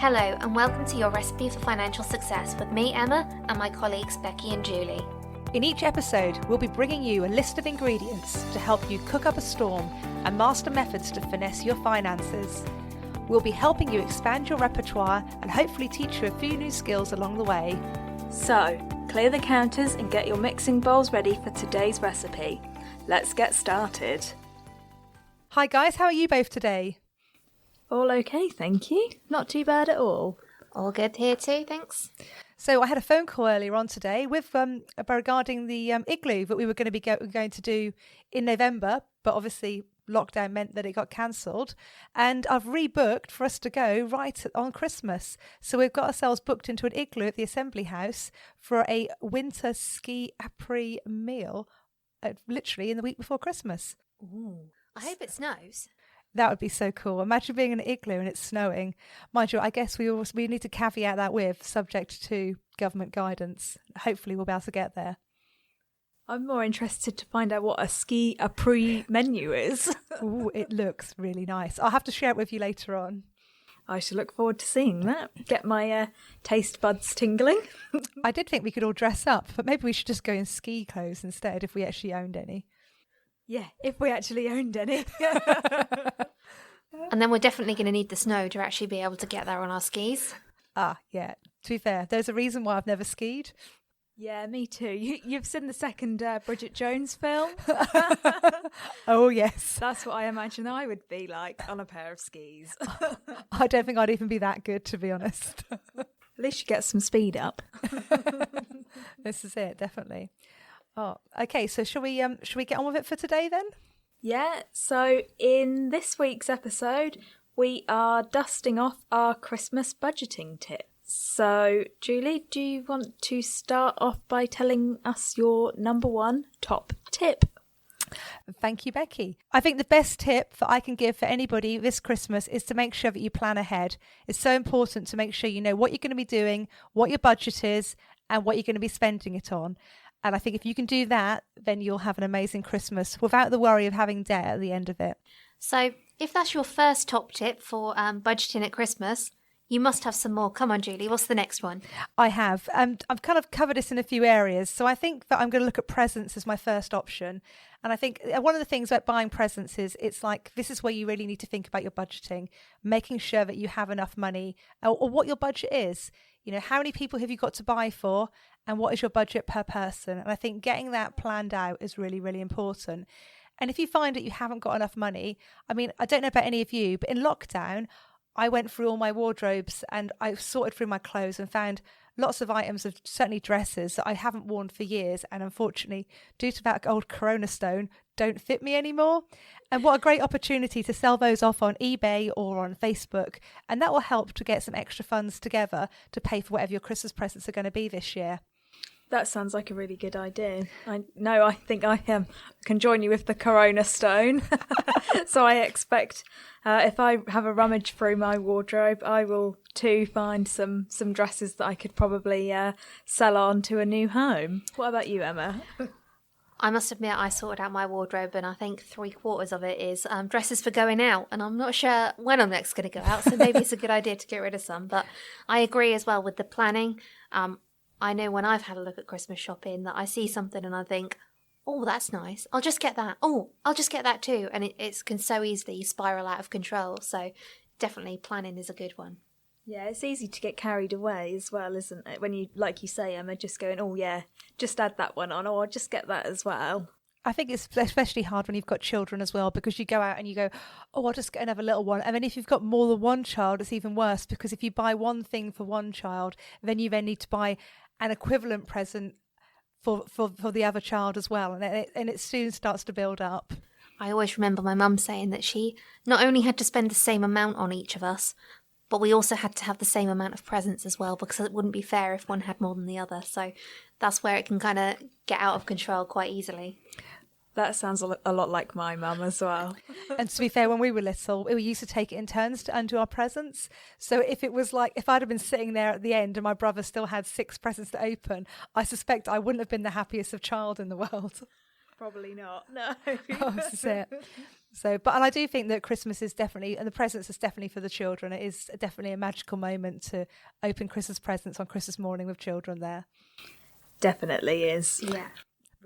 Hello and welcome to your Recipe for Financial Success with me, Emma, and my colleagues Becky and Julie. In each episode, we'll be bringing you a list of ingredients to help you cook up a storm and master methods to finesse your finances. We'll be helping you expand your repertoire and hopefully teach you a few new skills along the way. So, clear the counters and get your mixing bowls ready for today's recipe. Let's get started. Hi guys, how are you both today? All okay, thank you. Not too bad at all. All good here too, thanks. So I had a phone call earlier on today with regarding the igloo that we were going to be going to do in November, but obviously lockdown meant that it got cancelled, and I've rebooked for us to go right on Christmas. So we've got ourselves booked into an igloo at the Assembly House for a winter ski après meal, literally in the week before Christmas. Ooh. I hope it snows. That would be so cool. Imagine being in an igloo and it's snowing. Mind you, I guess we need to caveat that with subject to government guidance. Hopefully we'll be able to get there. I'm more interested to find out what a ski après menu is. Ooh, it looks really nice. I'll have to share it with you later on. I shall look forward to seeing that. Get my taste buds tingling. I did think we could all dress up, but maybe we should just go in ski clothes instead if we actually owned any. Yeah, if we actually owned any. And then we're definitely going to need the snow to actually be able to get there on our skis. Yeah. To be fair, there's a reason why I've never skied. Yeah, me too. You've seen the second Bridget Jones film? Oh, yes. That's what I imagine I would be like on a pair of skis. I don't think I'd even be that good, to be honest. At least you get some speed up. This is it, definitely. Oh, okay. So shall we get on with it for today then? Yeah. So in this week's episode, we are dusting off our Christmas budgeting tips. So, Julie, do you want to start off by telling us your number one top tip? Thank you, Becky. I think the best tip that I can give for anybody this Christmas is to make sure that you plan ahead. It's so important to make sure you know what you're going to be doing, what your budget is, and what you're going to be spending it on. And I think if you can do that, then you'll have an amazing Christmas without the worry of having debt at the end of it. So if that's your first top tip for budgeting at Christmas, you must have some more. Come on, Julie, what's the next one? I have. I've kind of covered this in a few areas. So I think that I'm going to look at presents as my first option. And I think one of the things about buying presents is it's like, this is where you really need to think about your budgeting, making sure that you have enough money or what your budget is. You know, how many people have you got to buy for and what is your budget per person? And I think getting that planned out is really, really important. And if you find that you haven't got enough money, I mean, I don't know about any of you, but in lockdown, I went through all my wardrobes and I sorted through my clothes and found lots of items of certainly dresses that I haven't worn for years and unfortunately, due to that old Corona stone, don't fit me anymore. And what a great opportunity to sell those off on eBay or on Facebook. And that will help to get some extra funds together to pay for whatever your Christmas presents are going to be this year. That sounds like a really good idea. I think I can join you with the Corona stone. So I expect if I have a rummage through my wardrobe, I will too find some dresses that I could probably sell on to a new home. What about you, Emma? I must admit I sorted out my wardrobe and I think 3/4 of it is dresses for going out, and I'm not sure when I'm next going to go out, so maybe it's a good idea to get rid of some. But I agree as well with the planning. I know when I've had a look at Christmas shopping that I see something and I think, oh, that's nice. I'll just get that. Oh, I'll just get that too. And it can so easily spiral out of control. So definitely planning is a good one. Yeah, it's easy to get carried away as well, isn't it? When you, like you say, Emma, just going, oh yeah, just add that one on, or I'll just get that as well. I think it's especially hard when you've got children as well, because you go out and you go, oh, I'll just get another little one. And then if you've got more than one child, it's even worse, because if you buy one thing for one child, then you then need to buy an equivalent present for the other child as well. And it soon starts to build up. I always remember my mum saying that she not only had to spend the same amount on each of us, but we also had to have the same amount of presents as well, because it wouldn't be fair if one had more than the other. So that's where it can kind of get out of control quite easily. That sounds a lot like my mum as well. And to be fair, when we were little, we used to take it in turns to undo our presents. So if it was like, if I'd have been sitting there at the end and my brother still had 6 presents to open, I suspect I wouldn't have been the happiest of child in the world. Probably not. No. Oh, that's it. So, but and I do think that Christmas is definitely, and the presents is definitely for the children. It is definitely a magical moment to open Christmas presents on Christmas morning with children there. Definitely is. Yeah.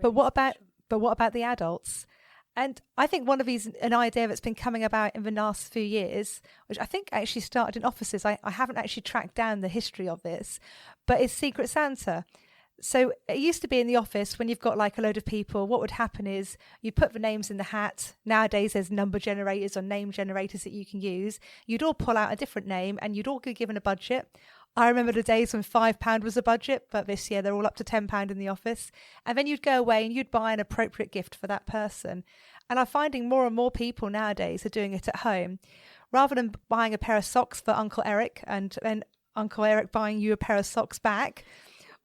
But what about the adults? And I think one of these, an idea that's been coming about in the last few years, which I think actually started in offices. I haven't actually tracked down the history of this, but it's Secret Santa. So it used to be in the office when you've got like a load of people, what would happen is you put the names in the hat. Nowadays there's number generators or name generators that you can use. You'd all pull out a different name and you'd all be given a budget. I remember the days when £5 was a budget, but this year they're all up to £10 in the office. And then you'd go away and you'd buy an appropriate gift for that person. And I'm finding more and more people nowadays are doing it at home. Rather than buying a pair of socks for Uncle Eric and then Uncle Eric buying you a pair of socks back,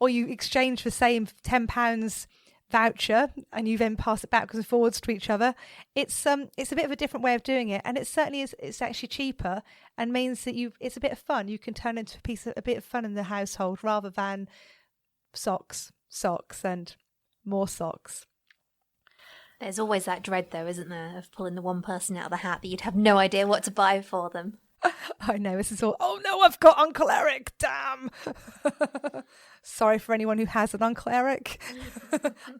or you exchange the same £10 voucher and you then pass it backwards and forwards to each other. It's a bit of a different way of doing it, and it certainly is. It's actually cheaper and means that it's a bit of fun. You can turn into a bit of fun in the household rather than socks, and more socks. There's always that dread, though, isn't there, of pulling the one person out of the hat that you'd have no idea what to buy for them. I know, this is all, oh no, I've got Uncle Eric, damn. Sorry for anyone who has an Uncle Eric.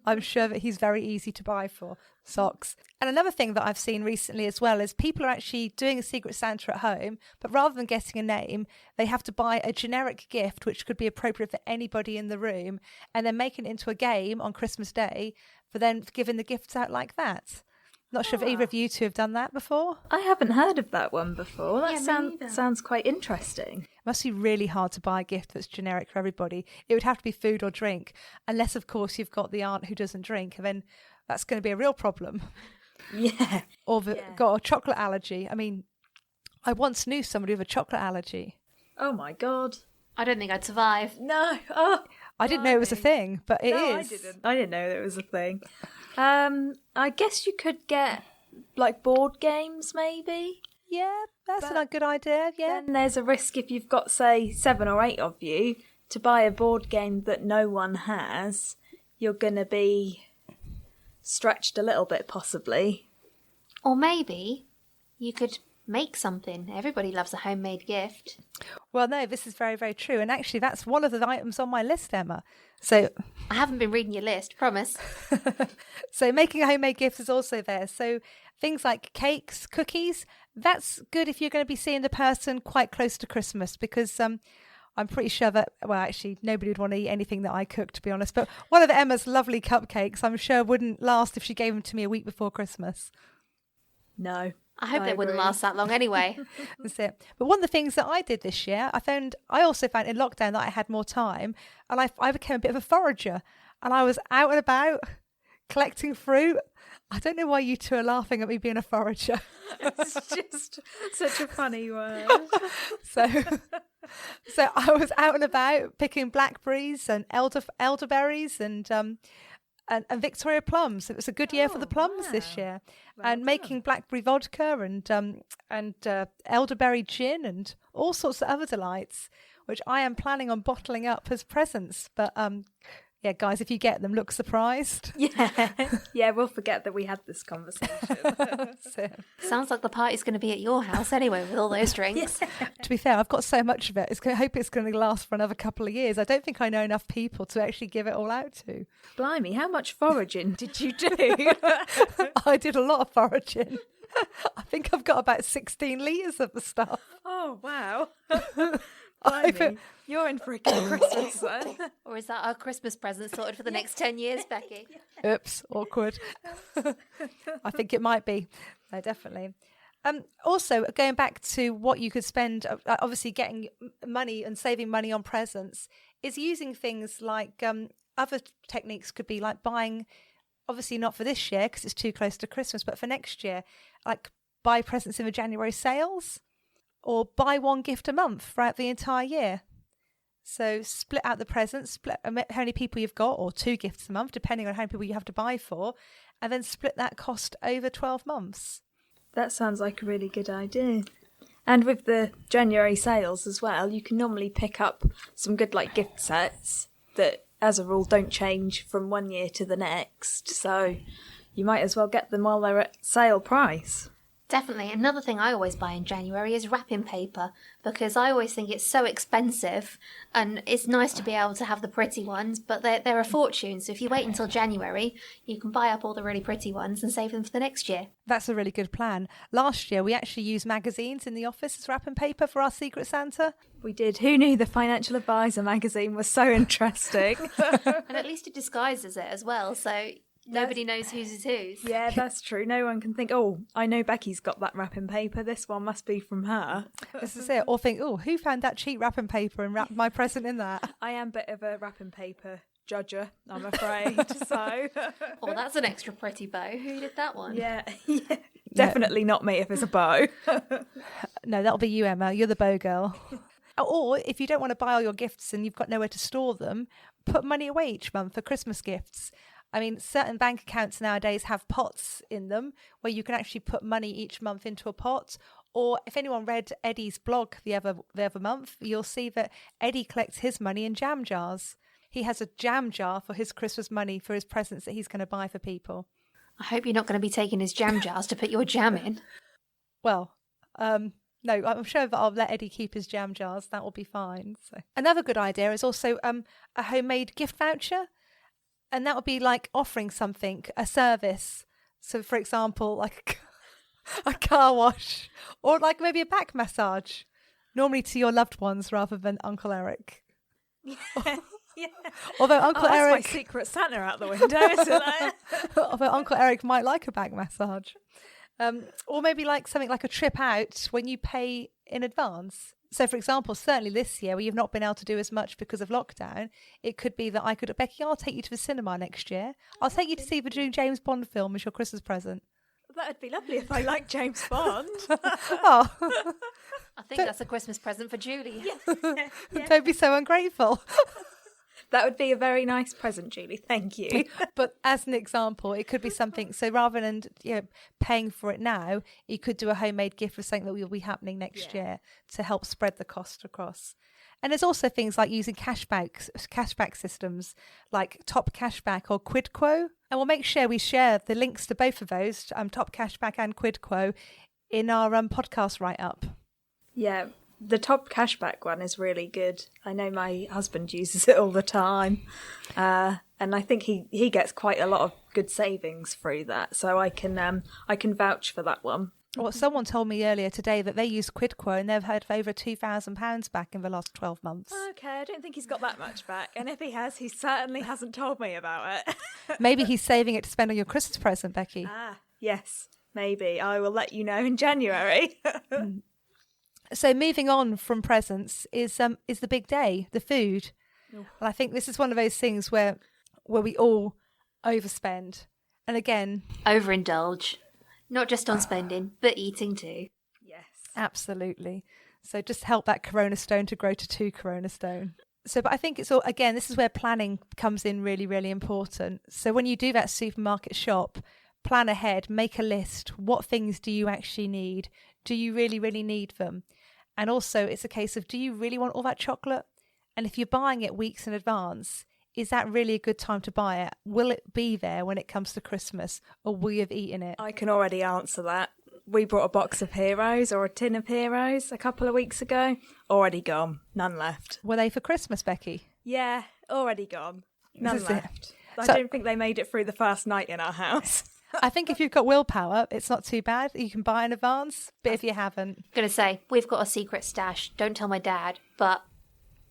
I'm sure that he's very easy to buy for socks. And another thing that I've seen recently as well is people are actually doing a Secret Santa at home, but rather than getting a name, they have to buy a generic gift which could be appropriate for anybody in the room, and then making it into a game on Christmas Day for then giving the gifts out like that. Not sure if either of you two have done that before. I haven't heard of that one before. That me sounds quite interesting. It must be really hard to buy a gift that's generic for everybody. It would have to be food or drink, unless, of course, you've got the aunt who doesn't drink, and then that's going to be a real problem. Yeah. Or got a chocolate allergy. I mean, I once knew somebody with a chocolate allergy. Oh, my God. I don't think I'd survive. No. Oh, I didn't know it was a thing, but it no, is. I didn't know that it was a thing. I guess you could get, like, board games, maybe? Yeah, that's a good idea, yeah. Then there's a risk if you've got, say, 7 or 8 of you, to buy a board game that no one has, you're going to be stretched a little bit, possibly. Or maybe you could make something. Everybody loves a homemade gift. Well, no, this is very, very true. And actually, that's one of the items on my list, Emma. So I haven't been reading your list, promise. So making a homemade gift is also there. So things like cakes, cookies, that's good if you're going to be seeing the person quite close to Christmas, because I'm pretty sure that, well, actually, nobody would want to eat anything that I cook, to be honest. But one of Emma's lovely cupcakes, I'm sure, wouldn't last if she gave them to me a week before Christmas. No. I hope they wouldn't last that long anyway. That's it. But one of the things that I did this year, I also found in lockdown that I had more time, and I became a bit of a forager, and I was out and about collecting fruit. I don't know why you two are laughing at me being a forager. It's just such a funny word. So I was out and about picking blackberries and elderberries and Victoria plums. It was a good year for the plums this year, and making blackberry vodka and elderberry gin and all sorts of other delights, which I am planning on bottling up as presents. But yeah, guys, if you get them, look surprised. Yeah, we'll forget that we had this conversation. Sounds like the party's going to be at your house anyway with all those drinks. To be fair, I've got so much of it. I hope it's going to last for another couple of years. I don't think I know enough people to actually give it all out to. Blimey, how much foraging did you do? I did a lot of foraging. I think I've got about 16 litres of the stuff. Oh, wow. Blimey, you're in for a good Christmas then. Or is that our Christmas present sorted for the next 10 years, Becky? Oops, awkward. I think it might be. No, definitely. Also, going back to what you could spend, obviously getting money and saving money on presents, is using things like other techniques could be like buying, obviously not for this year because it's too close to Christmas, but for next year, like buy presents in the January sales, or buy one gift a month throughout the entire year. So split out the presents, split how many people you've got, or 2 gifts a month, depending on how many people you have to buy for, and then split that cost over 12 months. That sounds like a really good idea. And with the January sales as well, you can normally pick up some good like gift sets that, as a rule, don't change from one year to the next. So you might as well get them while they're at sale price. Definitely. Another thing I always buy in January is wrapping paper, because I always think it's so expensive, and it's nice to be able to have the pretty ones, but they're a fortune. So if you wait until January, you can buy up all the really pretty ones and save them for the next year. That's a really good plan. Last year, we actually used magazines in the office as wrapping paper for our Secret Santa. We did. Who knew the Financial Advisor magazine was so interesting? And at least it disguises it as well, so nobody knows whose is whose. Yeah, that's true. No one can think, oh, I know Becky's got that wrapping paper. This one must be from her. This is it. Or think, oh, who found that cheap wrapping paper and wrapped my present in that? I am a bit of a wrapping paper judger, I'm afraid. So, Oh, that's an extra pretty bow. Who did that one? yeah. Definitely not me if it's a bow. No, that'll be you, Emma. You're the bow girl. Or if you don't want to buy all your gifts and you've got nowhere to store them, put money away each month for Christmas gifts. I mean, certain bank accounts nowadays have pots in them where you can actually put money each month into a pot. Or if anyone read Eddie's blog the other month, you'll see that Eddie collects his money in jam jars. He has a jam jar for his Christmas money for his presents that he's going to buy for people. I hope you're not going to be taking his jam jars to put your jam in. Well, no, I'm sure that I'll let Eddie keep his jam jars. That will be fine. So. Another good idea is also a homemade gift voucher. And that would be like offering something, a service. So, for example, like a car wash or like maybe a back massage, normally to your loved ones rather than Uncle Eric. Yeah. Although Uncle Eric... Eric... That's my Secret Santa out the window, isn't it? Although Uncle Eric might like a back massage. Or maybe like something like a trip out when you pay in advance. So, for example, certainly this year where you've not been able to do as much because of lockdown, it could be that I could, Becky, I'll take you to the cinema next year. I'll take you to see the new James Bond film as your Christmas present. That would be lovely if I like James Bond. Oh, I think that's a Christmas present for Julie. Yeah. Don't be so ungrateful. That would be a very nice present, Julie. Thank you. But as an example, it could be something. So rather than paying for it now, you could do a homemade gift for something that will be happening next year to help spread the cost across. And there's also things like using cashback systems like Top Cashback or Quid Quo. And we'll make sure we share the links to both of those, Top Cashback and Quid Quo, in our podcast write-up. Yeah, the Top Cashback one is really good. I know my husband uses it all the time. And I think he gets quite a lot of good savings through that. So I can vouch for that one. Well, someone told me earlier today that they use Quid Quo and they've had over £2,000 back in the last 12 months. Okay, I don't think he's got that much back. And if he has, he certainly hasn't told me about it. Maybe he's saving it to spend on your Christmas present, Becky. Yes, maybe. I will let you know in January. So moving on from presents is the big day, the food. And I think this is one of those things where we all overspend. And again... Overindulge. Not just on spending, but eating too. Yes. Absolutely. So just help that Corona Stone to grow to 2 Corona Stone. So, but I think it's all, again, this is where planning comes in really, really important. So when you do that supermarket shop, plan ahead, make a list. What things do you actually need? Do you really, really need them? And also it's a case of, do you really want all that chocolate? And if you're buying it weeks in advance, is that really a good time to buy it? Will it be there when it comes to Christmas, or will you have eaten it? I can already answer that. We brought a box of Heroes or a tin of Heroes a couple of weeks ago. Already gone. None left. Were they for Christmas, Becky? Yeah, already gone. None left. I So- don't think they made it through the first night in our house. I think if you've got willpower, it's not too bad. You can buy in advance, but if you haven't... I'm going to say, we've got a secret stash. Don't tell my dad, but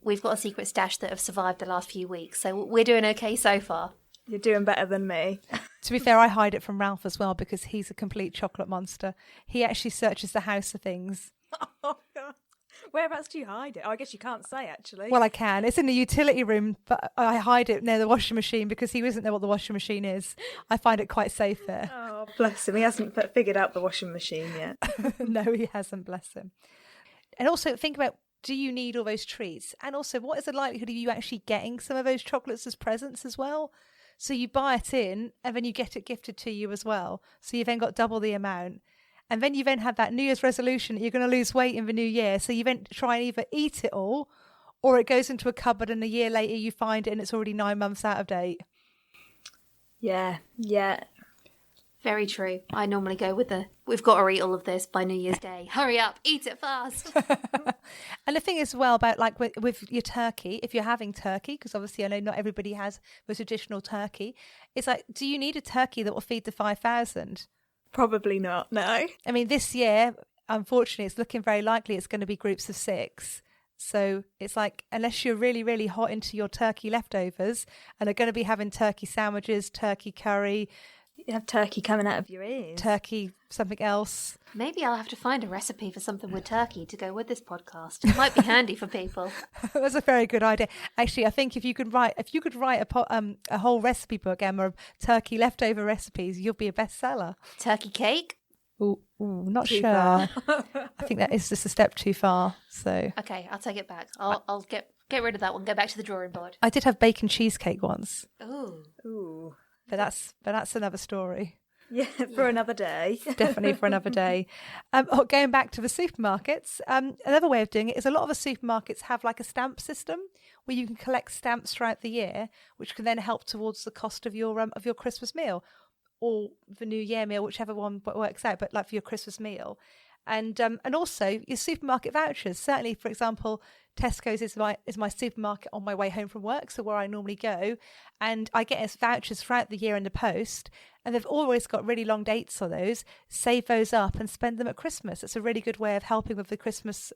we've got a secret stash that have survived the last few weeks. So we're doing okay so far. You're doing better than me. To be fair, I hide it from Ralph as well because he's a complete chocolate monster. He actually searches the house for things. Oh, God. Whereabouts do you hide it? Oh, I guess you can't say, actually. Well, I can. It's in the utility room, but I hide it near the washing machine because he doesn't know what the washing machine is. I find it quite safe there. Oh, bless him. He hasn't figured out the washing machine yet. No, he hasn't, bless him. And also think about, do you need all those treats? And also, what is the likelihood of you actually getting some of those chocolates as presents as well? So you buy it in and then you get it gifted to you as well. So you've then got double the amount. And then you then have that New Year's resolution that you're going to lose weight in the new year. So you then try and either eat it all or it goes into a cupboard and a year later you find it and it's already 9 months out of date. Yeah. Very true. I normally go with we've got to eat all of this by New Year's Day. Hurry up, eat it fast. And the thing as well about like with your turkey, if you're having turkey, because obviously I know not everybody has the traditional turkey, it's like, do you need a turkey that will feed the 5,000? Probably not, no. I mean, this year, unfortunately, it's looking very likely it's going to be groups of 6. So it's like, unless you're really, really hot into your turkey leftovers and are going to be having turkey sandwiches, turkey curry, You have turkey coming out of your ears. turkey, something else. Maybe I'll have to find a recipe for something with turkey to go with this podcast. It might be handy for people. That's a very good idea. Actually, I think if you could write a whole recipe book, Emma, of turkey leftover recipes, you'll be a bestseller. Turkey cake? Ooh, not Too sure. far. I think that is just a step too far. So Okay, I'll take it back. I'll get rid of that one. Go back to the drawing board. I did have bacon cheesecake once, Ooh. Ooh. but that's another story. Yeah, for another day. Definitely for another day. Going back to the supermarkets, another way of doing it is a lot of the supermarkets have like a stamp system where you can collect stamps throughout the year, which can then help towards the cost of your Christmas meal or the New Year meal, whichever one works out. But like for your Christmas meal, and also your supermarket vouchers. Certainly, for example, Tesco's is my supermarket on my way home from work, so where I normally go, and I get vouchers throughout the year in the post, and they've always got really long dates on those. Save those up and spend them at Christmas. It's a really good way of helping with the Christmas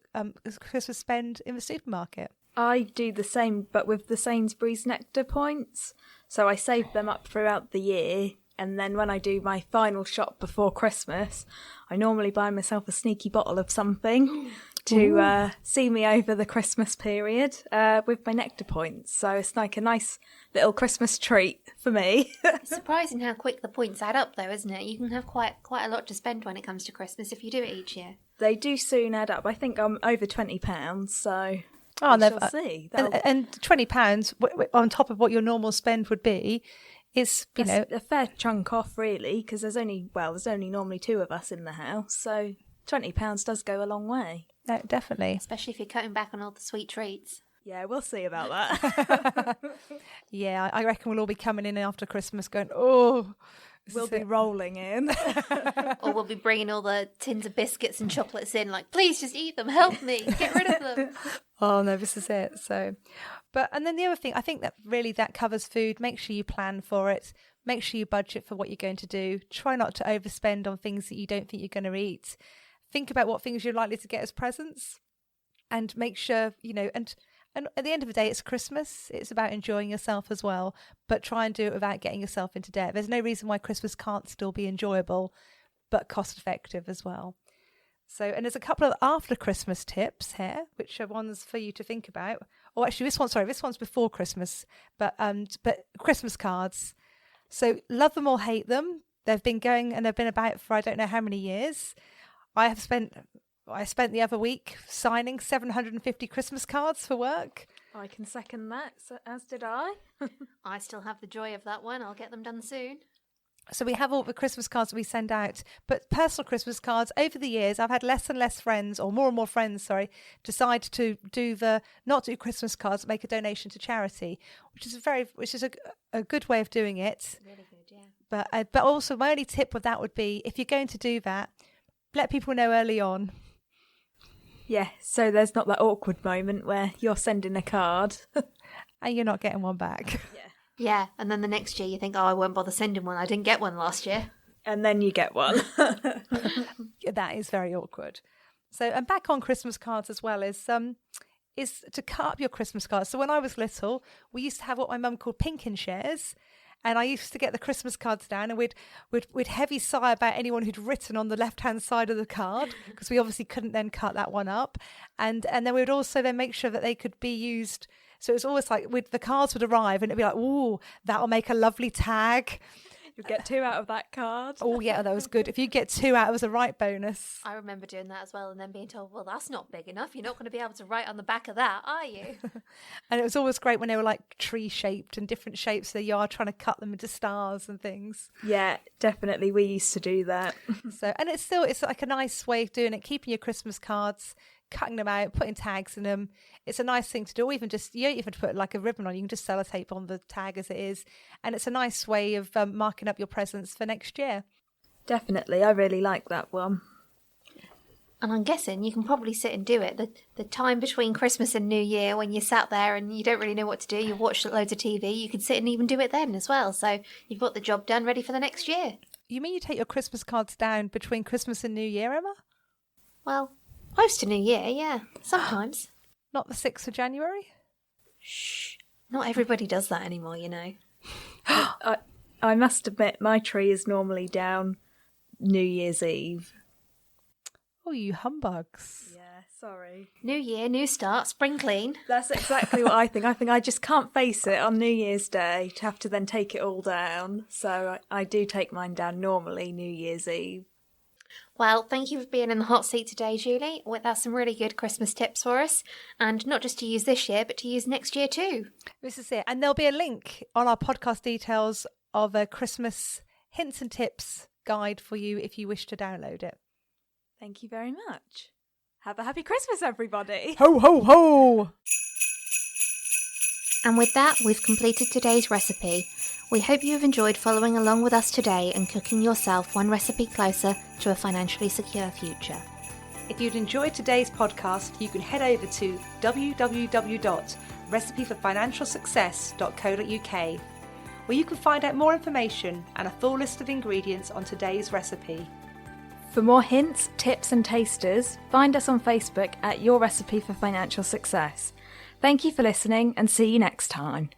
spend in the supermarket. I do the same, but with the Sainsbury's Nectar points. So I save them up throughout the year, and then when I do my final shop before Christmas, I normally buy myself a sneaky bottle of something to see me over the Christmas period with my Nectar points. So it's like a nice little Christmas treat for me. It's surprising how quick the points add up, though, isn't it? You can have quite a lot to spend when it comes to Christmas if you do it each year. They do soon add up. I think I'm over £20, so Oh, we shall see. And £20 on top of what your normal spend would be is, That's a fair chunk off, really, because there's only normally 2 of us in the house, so £20 does go a long way. no, definitely. Especially if you're cutting back on all the sweet treats. Yeah, we'll see about that. Yeah, I reckon we'll all be coming in after Christmas going, oh. We'll be rolling in. Or we'll be bringing all the tins of biscuits and chocolates in, like, please just eat them, help me, get rid of them. Oh no, this is it. So, and then the other thing, I think that really that covers food. Make sure you plan for it. Make sure you budget for what you're going to do. Try not to overspend on things that you don't think you're going to eat. Think about what things you're likely to get as presents, and make sure And at the end of the day, it's Christmas. It's about enjoying yourself as well, but try and do it without getting yourself into debt. There's no reason why Christmas can't still be enjoyable, but cost effective as well. So, and there's a couple of after Christmas tips here, which are ones for you to think about. Or actually, this one's before Christmas, but Christmas cards. So, love them or hate them. They've been going and they've been about for I don't know how many years. I spent the other week signing 750 Christmas cards for work. I can second that, as did I. I still have the joy of that one. I'll get them done soon. So we have all the Christmas cards that we send out, but personal Christmas cards over the years, I've had less and less friends, or more and more friends, decide to not do Christmas cards, make a donation to charity, which is a good way of doing it. Really good, yeah. But also my only tip with that would be, if you're going to do that, let people know early on. Yeah, so there's not that awkward moment where you're sending a card. And you're not getting one back. Yeah, and then the next year you think, oh, I won't bother sending one. I didn't get one last year. And then you get one. That is very awkward. So, and back on Christmas cards as well is to cut up your Christmas cards. So when I was little, we used to have what my mum called pinking shares. And I used to get the Christmas cards down, and we'd heavy sigh about anyone who'd written on the left-hand side of the card, because we obviously couldn't then cut that one up. And then we would also then make sure that they could be used. So it was always like the cards would arrive, and it'd be like, ooh, that'll make a lovely tag. You'll get 2 out of that card. Oh yeah, that was good. If you get 2 out, it was a right bonus. I remember doing that as well, and then being told, well, that's not big enough. You're not going to be able to write on the back of that, are you? And it was always great when they were like tree shaped and different shapes of the yard, trying to cut them into stars and things. Yeah, definitely. We used to do that. So, and it's like a nice way of doing it, keeping your Christmas cards, cutting them out, putting tags in them. It's a nice thing to do. Or even just, you don't even put like a ribbon on, you can just sellotape on the tag as it is. And it's a nice way of marking up your presents for next year. Definitely, I really like that one. And I'm guessing you can probably sit and do it. The time between Christmas and New Year when you sat there and you don't really know what to do, you've watched loads of TV, you could sit and even do it then as well. So you've got the job done, ready for the next year. You mean you take your Christmas cards down between Christmas and New Year, Emma? Well, close to New Year, yeah. Sometimes. Not the 6th of January? Shh. Not everybody does that anymore, you know. I must admit, my tree is normally down New Year's Eve. Oh, you humbugs. Yeah, sorry. New year, new start, spring clean. That's exactly what I think. I think I just can't face it on New Year's Day to have to then take it all down. So I do take mine down normally New Year's Eve. Well, thank you for being in the hot seat today, Julie. That's some really good Christmas tips for us. And not just to use this year, but to use next year too. This is it. And there'll be a link on our podcast details of a Christmas hints and tips guide for you if you wish to download it. Thank you very much. Have a happy Christmas, everybody. Ho, ho, ho! And with that, we've completed today's recipe. We hope you have enjoyed following along with us today and cooking yourself one recipe closer to a financially secure future. If you'd enjoyed today's podcast, you can head over to www.recipeforfinancialsuccess.co.uk, where you can find out more information and a full list of ingredients on today's recipe. For more hints, tips and tasters, find us on Facebook at Your Recipe for Financial Success. Thank you for listening and see you next time.